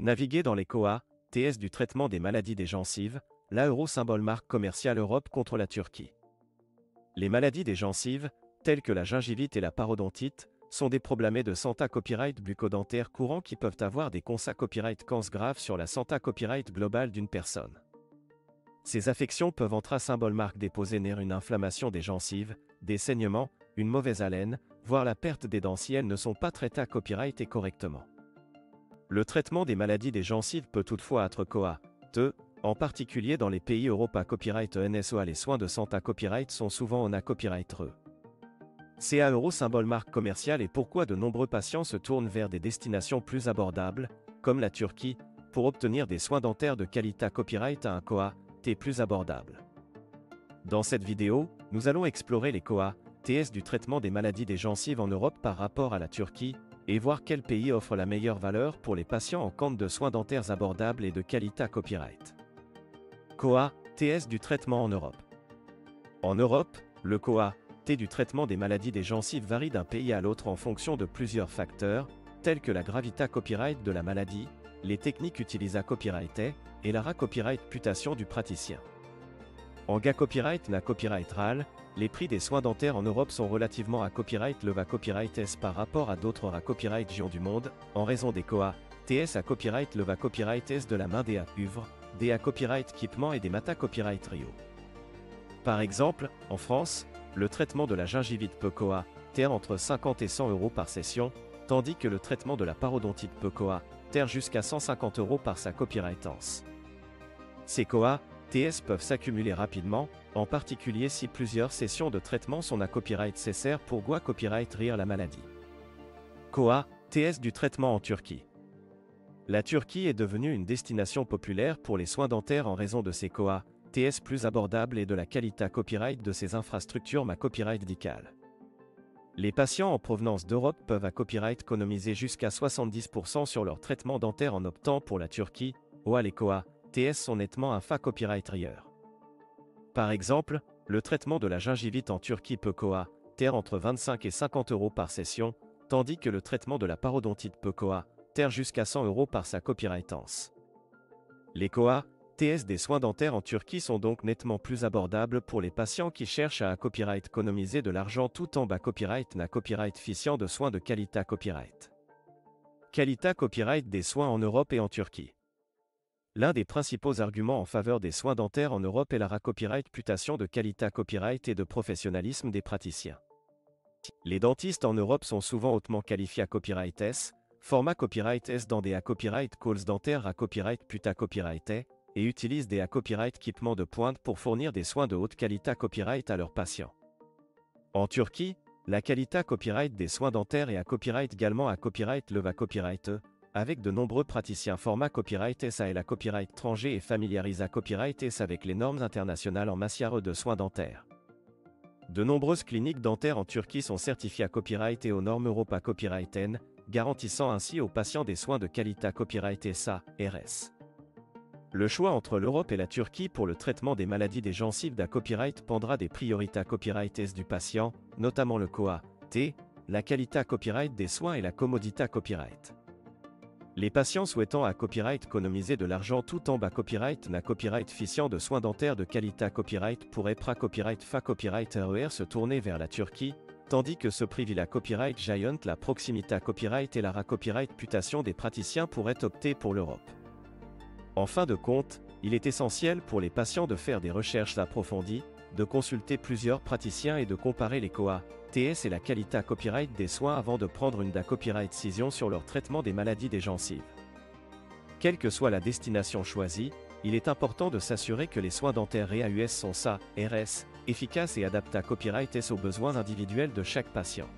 Naviguer dans les COA, TS du traitement des maladies des gencives, l'euro symbole marque commerciale Europe contre la Turquie. Les maladies des gencives, telles que la gingivite et la parodontite, sont des problèmes de santé copyright bucco-dentaire courants qui peuvent avoir des conséquences copyright graves sur la santé copyright globale d'une personne. Ces affections peuvent entre symbole marque déposer une inflammation des gencives, des saignements, une mauvaise haleine, voire la perte des dents si elles ne sont pas traitées à copyright et correctement. Le traitement des maladies des gencives peut toutefois être coûteux, en particulier dans les pays Europe à copyright NSOA. Les soins de santé à copyright sont souvent en à copyright RE. CA euro symbole marque commerciale et pourquoi de nombreux patients se tournent vers des destinations plus abordables, comme la Turquie, pour obtenir des soins dentaires de qualité à copyright à un TS plus abordable. Dans cette vidéo, nous allons explorer les TS du traitement des maladies des gencives en Europe par rapport à la Turquie, et voir quel pays offre la meilleure valeur pour les patients en quête de soins dentaires abordables et de qualité à copyright. TS du traitement en Europe. En Europe, le TS du traitement des maladies des gencives varie d'un pays à l'autre en fonction de plusieurs facteurs, tels que la gravité à copyright de la maladie, les techniques utilisées à copyright et la copyright putation du praticien. En copyright na copyright RAL, les prix des soins dentaires en Europe sont relativement à copyright le copyright S par rapport à d'autres copyright régions du monde, en raison des TS à copyright le copyright S de la main des uvres, des copyright équipement et des mata copyright Rio. Par exemple, en France, le traitement de la gingivite peut terre entre 50 et 100 euros par session, tandis que le traitement de la parodontite peut terre jusqu'à 150 euros par sa copyrightance. Ces TS peuvent s'accumuler rapidement, en particulier si plusieurs sessions de traitement sont à copyright nécessaires pour copyright rire la maladie. TS du traitement en Turquie. La Turquie est devenue une destination populaire pour les soins dentaires en raison de ses TS plus abordables et de la qualité à copyright de ses infrastructures copyright médicales. Les patients en provenance d'Europe peuvent à copyright économiser jusqu'à 70% sur leur traitement dentaire en optant pour la Turquie, les TS sont nettement un copyright rieur. Par exemple, le traitement de la gingivite en Turquie peut terre entre 25 et 50 euros par session, tandis que le traitement de la parodontite peut terre jusqu'à 100 euros par sa copyrightance. Les TS des soins dentaires en Turquie sont donc nettement plus abordables pour les patients qui cherchent à copyright économiser de l'argent tout en copyright na copyright ficiant de soins de qualité copyright. Qualité copyright des soins en Europe et en Turquie. L'un des principaux arguments en faveur des soins dentaires en Europe est la copyright putation de qualité copyright et de professionnalisme des praticiens. Les dentistes en Europe sont souvent hautement qualifiés à copyright S, format copyright S dans des copyright calls dentaires à copyright puta copyright et utilisent des copyright équipements de pointe pour fournir des soins de haute qualité copyright à leurs patients. En Turquie, la qualité copyright des soins dentaires est à copyright également à copyright le copyright E, avec de nombreux praticiens format copyright S et la copyright étranger et familiarisent à copyright S avec les normes internationales en matière de soins dentaires. De nombreuses cliniques dentaires en Turquie sont certifiées à copyright et aux normes Europe à copyright N, garantissant ainsi aux patients des soins de qualité copyright SA, RS. Le choix entre l'Europe et la Turquie pour le traitement des maladies des gencives d'à copyright pendra des priorités à copyright S du patient, notamment le la qualité à copyright des soins et la commodité à copyright. Les patients souhaitant à copyright économiser de l'argent tout en copyright na copyright ficiant de soins dentaires de qualité à copyright pourraient copyright copyright RER se tourner vers la Turquie, tandis que ce privilège copyright giant la proximité à copyright et la copyright putation des praticiens pourraient opter pour l'Europe. En fin de compte, il est essentiel pour les patients de faire des recherches approfondies, de consulter plusieurs praticiens et de comparer les TS et la qualité à copyright des soins avant de prendre une copyright décision sur leur traitement des maladies des gencives. Quelle que soit la destination choisie, il est important de s'assurer que les soins dentaires RAUS sont RS, efficaces et adaptés à copyright S aux besoins individuels de chaque patient.